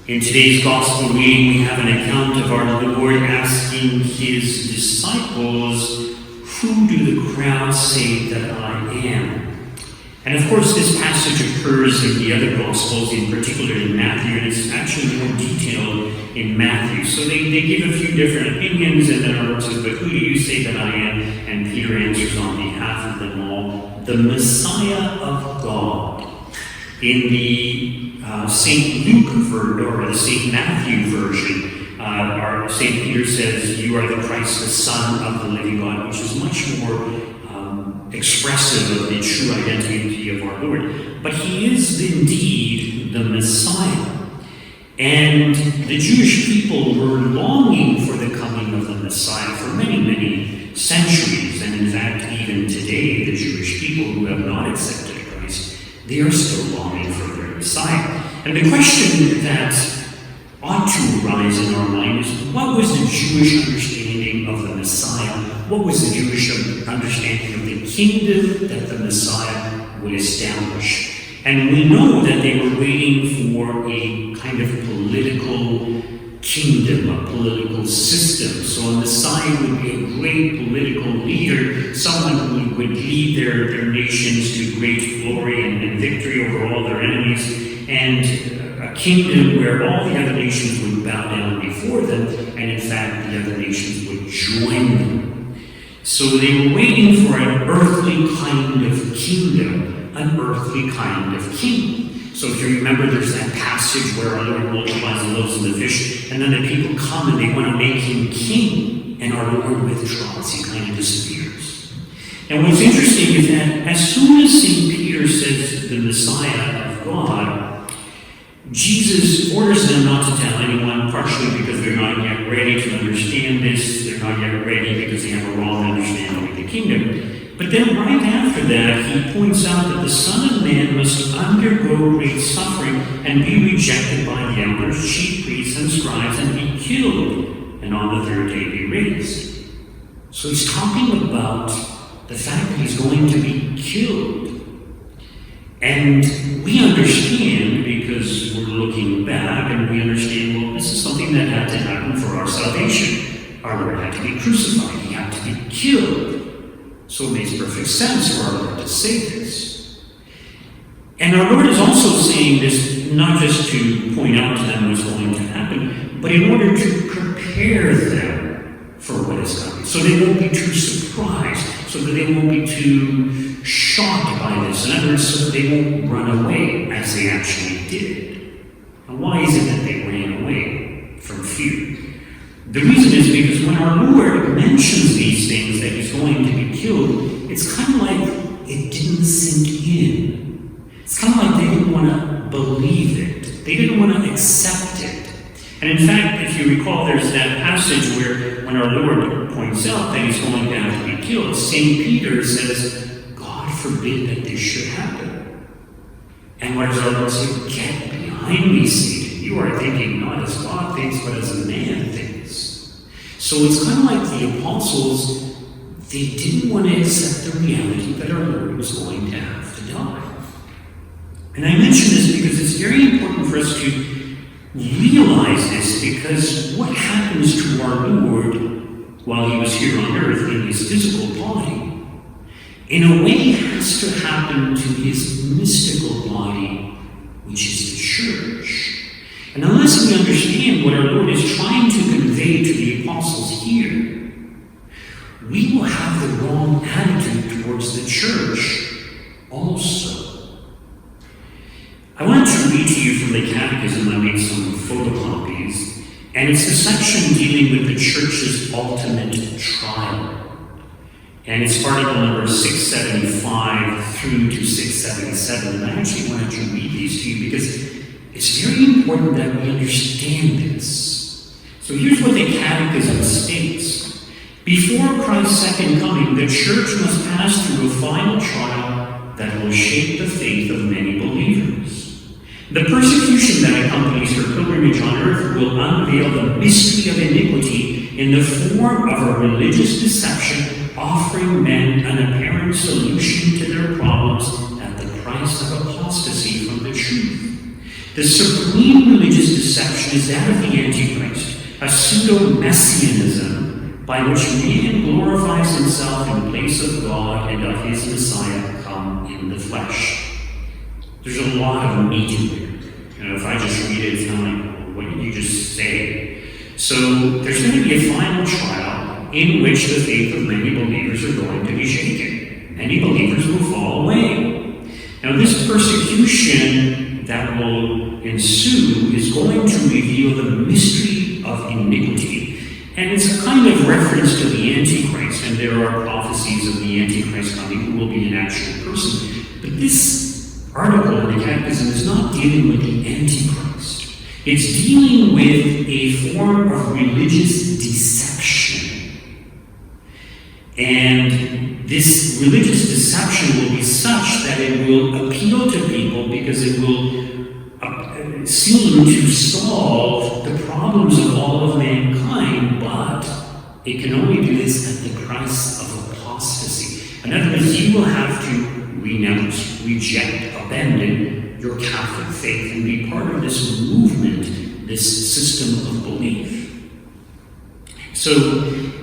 In today's Gospel reading, we have an account of our Lord asking his disciples, "Who do the crowd say that I am?" And of course, this passage occurs in the other Gospels, in particular in Matthew, and it's actually more detailed in Matthew. So they give a few different opinions, and then our Lord says, "But who do you say that I am?" And Peter answers on behalf of them all, "The Messiah of God." In the St. Luke or the St. Matthew version, our St. Peter says, "You are the Christ, the Son of the living God," which is much more expressive of the true identity of our Lord. But he is indeed the Messiah. And the Jewish people were longing for the coming of the Messiah for many, many centuries. And in fact, even today, the Jewish people who have not accepted Christ, they are still longing for their Messiah. And the question that ought to arise in our mind is, what was the Jewish understanding of the Messiah? What was the Jewish understanding of the kingdom that the Messiah would establish? And we know that they were waiting for a kind of political kingdom, a political system. So a Messiah would be a great political leader, someone who would lead their nations to great glory and victory over all their enemies, and a kingdom where all the other nations would bow down before them, and in fact the other nations would join them. So they were waiting for an earthly kind of kingdom, an earthly kind of king. So if you remember, there's that passage where our Lord multiplies the loaves and the fish, and then the people come and they want to make him king, and our Lord withdraws. He kind of disappears. And what's interesting is that as soon as St. Peter says the Messiah of God, Jesus orders them not to tell anyone, partially because they're not yet ready to understand this. They're not yet ready because they have a wrong understanding of the kingdom. But then right after that, he points out that the Son of Man must undergo great suffering and be rejected by the elders, chief priests, and scribes, and be killed, and on the third day be raised. So he's talking about the fact that he's going to be killed. And we understand, because we're looking back, and we understand, well, this is something that had to happen for our salvation. Our Lord had to be crucified. He had to be killed. So it makes perfect sense for our Lord to say this. And our Lord is also saying this not just to point out to them what's going to happen, but in order to prepare them for what is coming. So they won't be too surprised, so that they won't be too shocked by this. In other words, so that they won't run away as they actually did. And why is it that they ran away? From fear. The reason is because when our Lord mentions these things, that he's going to be killed, it's kind of like it didn't sink in. It's kind of like they didn't want to believe it. They didn't want to accept it. And in fact, if you recall, there's that passage where when our Lord points out that he's going to have to be killed, St. Peter says, "God forbid that this should happen." And what does our Lord say? "Get behind me, Satan. You are thinking not as God thinks, but as a man thinks." So it's kind of like the apostles, they didn't want to accept the reality that our Lord was going to have to die. And I mention this because it's very important for us to realize this, because what happens to our Lord while he was here on earth in his physical body, in a way has to happen to his mystical body, which is the church. And unless we understand what our Lord is trying to convey to the apostles here, we will have the wrong attitude towards the church also. I wanted to read to you from the Catechism. I made some photocopies, and it's the section dealing with the church's ultimate trial. And it's article number 675 through to 677. And I actually wanted to read these to you because it's very important that we understand this. So here's what the Catechism states. Before Christ's second coming, the church must pass through a final trial that will shape the faith of many believers. The persecution that accompanies her pilgrimage on earth will unveil the mystery of iniquity in the form of a religious deception offering men an apparent solution to their problems at the price of apostasy from the truth. The supreme religious deception is that of the Antichrist, a pseudo-messianism by which man glorifies himself in place of God and of his Messiah come in the flesh. There's a lot of meat in there. If I just read it, it's not like, what did you just say? So there's going to be a final trial in which the faith of many believers are going to be shaken. Many believers will fall away. Now this persecution that will ensue is going to reveal the mystery of iniquity. And it's a kind of reference to the Antichrist, and there are prophecies of the Antichrist coming who will be an actual person. But this article in the Catechism is not dealing with the Antichrist. It's dealing with a form of religious deception. And this religious deception will be such that it will appeal to people because it will seem to solve the problems of all of mankind, but it can only do this at the price of apostasy. In other words, you will have to renounce, reject, abandon your Catholic faith and be part of this movement, this system of belief. So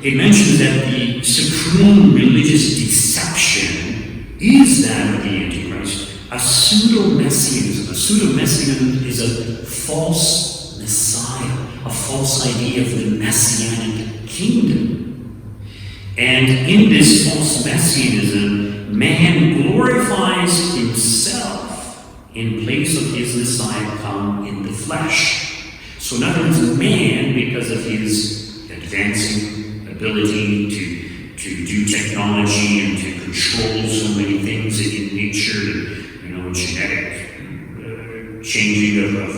it mentions that the supreme religious deception is that of the Antichrist, a pseudo-messianism. A pseudo-messianism is a false Messiah, a false idea of the Messianic kingdom. And in this false messianism, man glorifies himself in place of his Messiah come in the flesh. So in other words, man, because of his advancing ability to do technology and to control so many things in nature, genetic changing of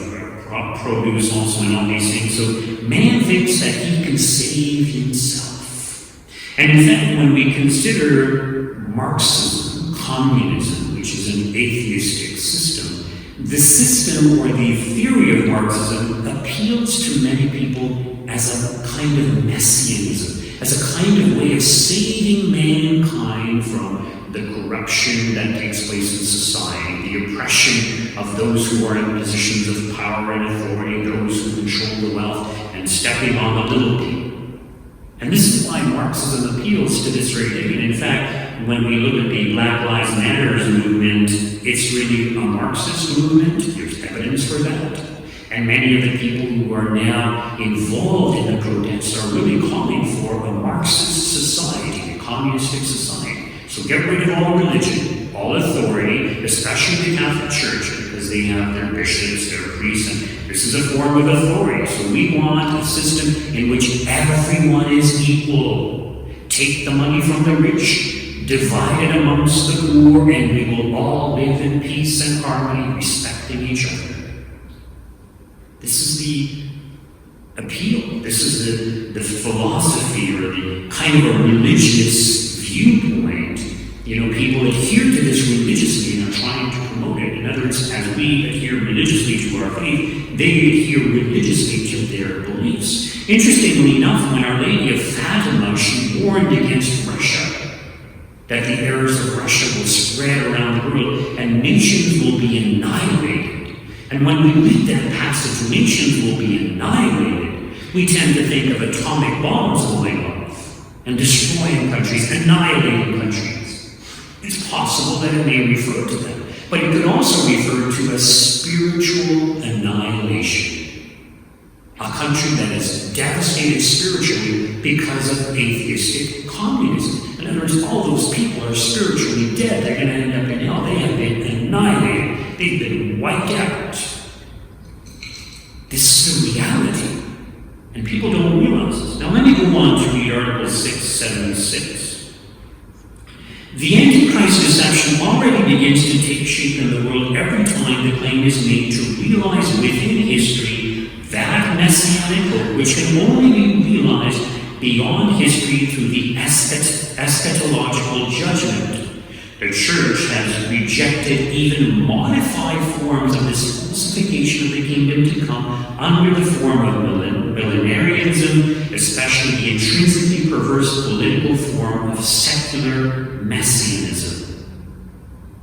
produce also and all these things. So man thinks that he can save himself. And in fact, when we consider Marxism, communism, which is an atheistic system, the system or the theory of Marxism appeals to many people as a kind of messianism, as a kind of way of saving mankind from the corruption that takes place in society, the oppression of those who are in positions of power and authority, those who control the wealth, and stepping on the little people. And this is why Marxism appeals to this very day. And in fact, when we look at the Black Lives Matter movement, it's really a Marxist movement. There's evidence for that. And many of the people who are now involved in the protests are really calling for a Marxist society, a communistic society. So get rid of all religion, all authority, especially the Catholic Church, because they have their bishops, their priests, and this is a form of authority. So we want a system in which everyone is equal. Take the money from the rich, divide it amongst the poor, and we will all live in peace and harmony, respecting each other. This is the appeal. This is the philosophy or the kind of a religious viewpoint. People adhere to this religiously and are trying to promote it. In other words, as we adhere religiously to our faith, they adhere religiously to their beliefs. Interestingly enough, when Our Lady of Fatima, she warned against Russia, that the errors of Russia will spread around the world and nations will be annihilated. And when we read that passage, nations will be annihilated, we tend to think of atomic bombs going off and destroying countries, annihilating countries. It's possible that it may refer to them, but it could also refer to a spiritual annihilation. A country that is devastated spiritually because of atheistic communism. In other words, all those people are spiritually dead. They're going to end up in hell. They have been annihilated. They've been wiped out. This is the reality. And people don't realize this. Now let me go on to read Article 676. The Antichrist deception already begins to take shape in the world every time the claim is made to realize within history that messianic hope which can only be realized beyond history through the eschatological judgment. The church has rejected even modified forms of this falsification of the kingdom to come under the form of millenarianism, especially the intrinsically perverse political form of secular messianism.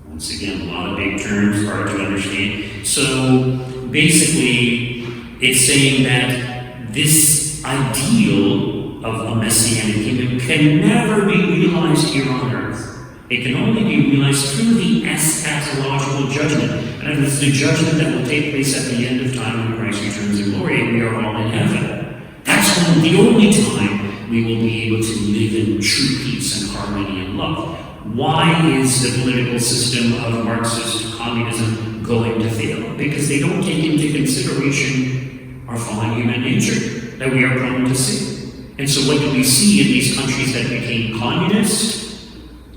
Once again, a lot of big terms, hard to understand. So basically, it's saying that this ideal of a messianic kingdom can never be realized here on earth. It can only be realized through the eschatological judgment. And it's the judgment that will take place at the end of time when Christ returns in glory and we are all in heaven. That's the only time we will be able to live in true peace and harmony and love. Why is the political system of Marxist communism going to fail? Because they don't take into consideration our fallen human nature that we are prone to sin. And so what do we see in these countries that became communist?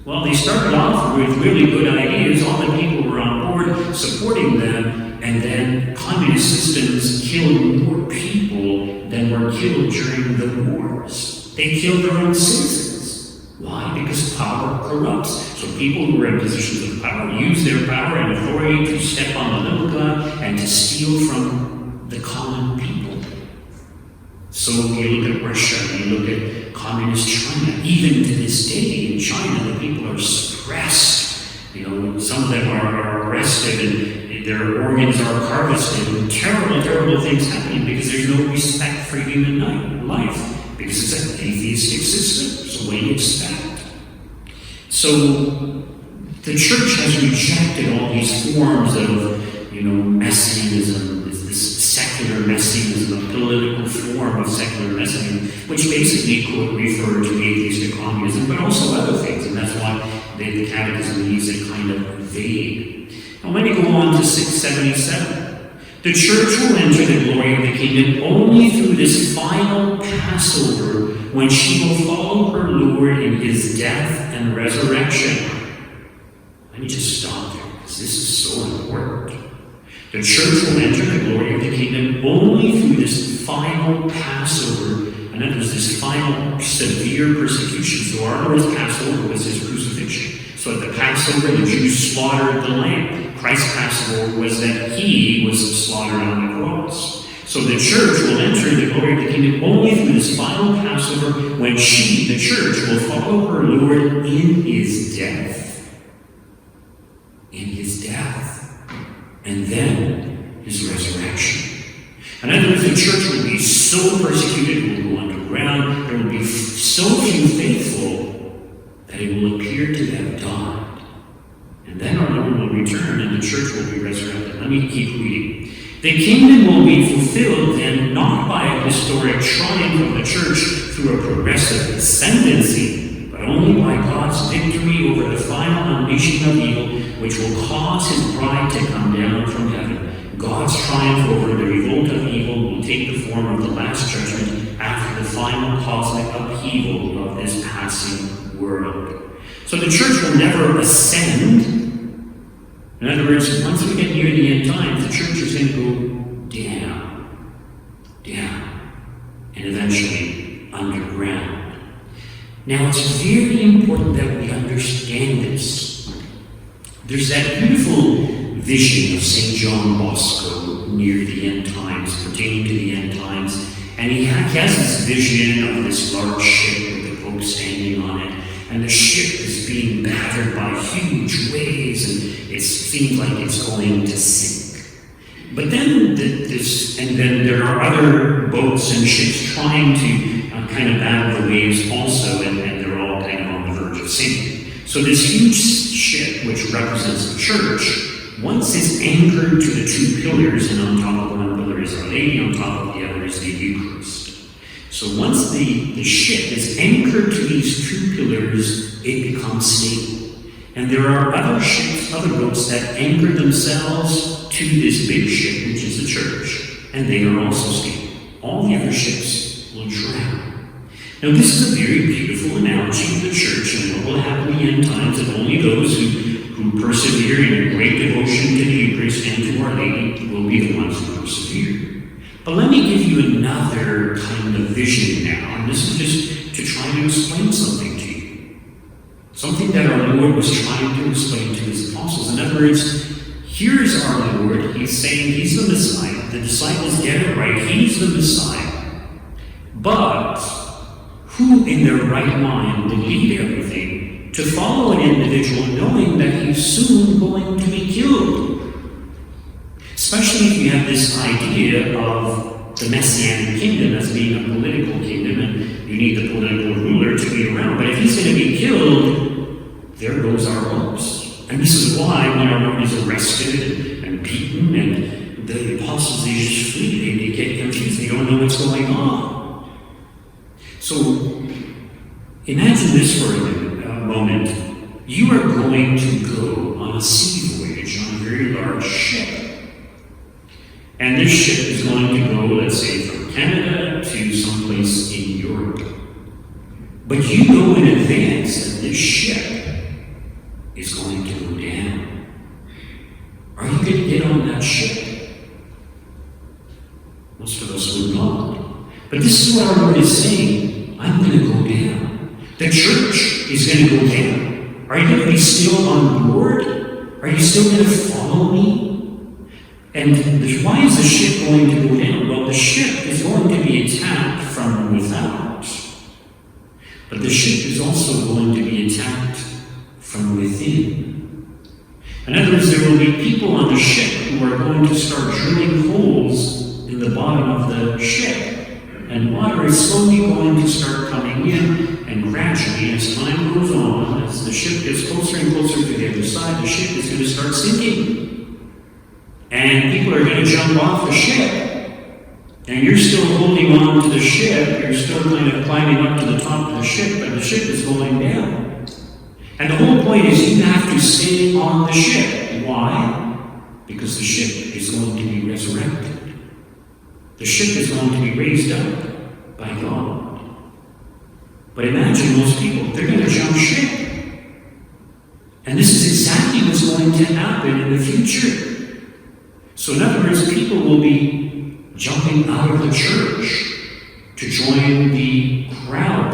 Well, they started off with really good ideas. All the people were on board supporting them, and then communist systems killed more people than were killed during the wars. They killed their own citizens. Why? Because power corrupts. So people who are in positions of power use their power and authority to step on the little guy and to steal from the common people. So you look at Russia, you look at communist China. Even to this day in China, the people are suppressed. Some of them are arrested and their organs are harvested. And terrible, terrible things happening because there's no respect for human life. Because it's an atheistic system. So what do you expect? So the church has rejected all these forms of, messianism, this secular messianism, a political form of secular messianism, which basically could refer to atheistic communism, but also other things, and that's why the Catechism leaves it kind of vague. Now let me go on to 677. The church will enter the glory of the kingdom only through this final Passover, when she will follow her Lord in his death and resurrection. Let me just stop there, because this is so important. The church will enter the glory of the kingdom only through this final Passover, and that was this final severe persecution. So our Lord's Passover was his crucifixion. So at the Passover, the Jews slaughtered the lamb. Christ's Passover was that he was slaughtered on the cross. So the church will enter the glory of the kingdom only through this final Passover, when she, the church, will follow her Lord in his death. In his death. And then his resurrection. In other words, the church will be so persecuted, it will go underground, there will be so few faithful that it will appear to have died. And then our Lord will return and the church will be resurrected. Let me keep reading. The kingdom will be fulfilled then not by a historic triumph of the church through a progressive ascendancy, but only by God's victory over the final unleashing of evil, which will cause his bride to come down from heaven. God's triumph over the revolt of evil will take the form of the last judgment after the final cosmic upheaval of this passing world. So the church will never ascend. In other words, once we get near the end times, the church is going to go down, and eventually underground. Now, it's very important that we understand this. There's that beautiful vision of St. John Bosco near the end times, pertaining to the end times, and he has this vision of this large ship with the Pope standing on it, and the ship is being battered by huge waves, and it seems like it's going to sink. But then there are other boats and ships trying to kind of battle the waves also, and they're all kind of on the verge of sinking. So this huge ship, which represents the church, once it's anchored to the two pillars, and on top of one pillar is Our Lady, on top of the other is the Eucharist. So once the ship is anchored to these two pillars, it becomes stable. And there are other ships, other boats that anchor themselves to this big ship, which is the church, and they are also stable. All the other ships will drown. Now, this is a very beautiful analogy of the church and what will happen in the end times, and only those who persevere in a great devotion to the Eucharist and to Our Lady will be the ones who persevere. But let me give you another kind of vision now, and this is just to try to explain something to you. Something that our Lord was trying to explain to his apostles. In other words, here's our Lord. He's saying he's the Messiah. The disciples get it right. He's the Messiah. But who in their right mind would leave everything to follow an individual knowing that he's soon going to be killed? Especially if you have this idea of the Messianic kingdom as being a political kingdom, and you need the political ruler to be around. But if he's going to be killed, there goes our hopes. And this is why when our Lord is arrested and beaten, and the apostles, they just flee, they get confused, they don't know what's going on. So, imagine this for a moment. You are going to go on a sea voyage on a very large ship. And this ship is going to go, let's say, from Canada to someplace in Europe. But you know in advance that this ship is going to go down. Are you going to get on that ship? Most of us would not. But this is what our Lord is saying. I'm going to go down. The church is going to go down. Are you going to be still on board? Are you still going to follow me? And why is the ship going to go down? Well, the ship is going to be attacked from without. But the ship is also going to be attacked from within. In other words, there will be people on the ship who are going to start drilling holes in the bottom of the ship. And water is slowly going to start coming in, and gradually, as time goes on, as the ship gets closer and closer to the other side, the ship is going to start sinking. And people are going to jump off the ship. And you're still holding on to the ship, you're still kind of climbing up to the top of the ship, but the ship is going down. And the whole point is you have to stay on the ship. Why? Because the ship is going to be resurrected. The ship is going to be raised up by God. But imagine those people, they're going to jump ship. And this is exactly what's going to happen in the future. So in other words, people will be jumping out of the church to join the crowd,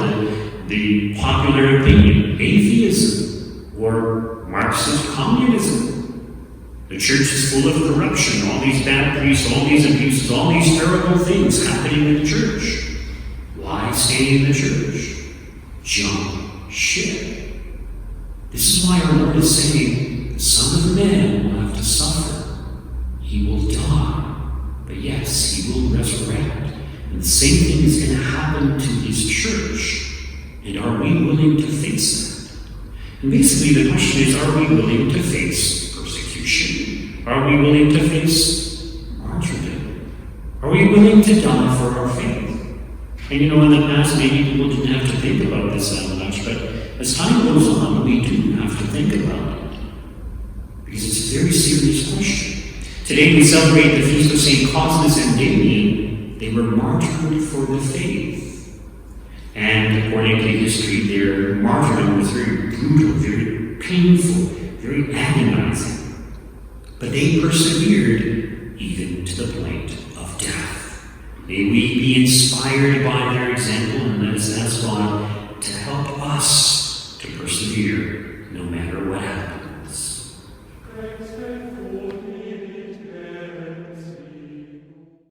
the popular opinion, atheism, or Marxist communism. The church is full of corruption, all these bad priests, all these abuses, all these terrible things happening in the church. Why stay in the church? Jump ship. This is why our Lord is saying, the Son of Man will have to suffer. He will die, but yes, he will resurrect. And the same thing is going to happen to his church. And are we willing to face that? And basically the question is, are we willing to face persecution? Are we willing to face martyrdom? Are we willing to die for our faith? And you know, in the past, maybe people didn't have to think about this that much, but as time goes on, we do have to think about it. Because it's a very serious question. Today we celebrate the feast of St. Cosmas and Damian. They were martyred for the faith. And according to history, their martyrdom was very brutal, very painful, very agonizing. But they persevered even to the point of death. May we be inspired by their example, and let us ask God to help us to persevere no matter what happens.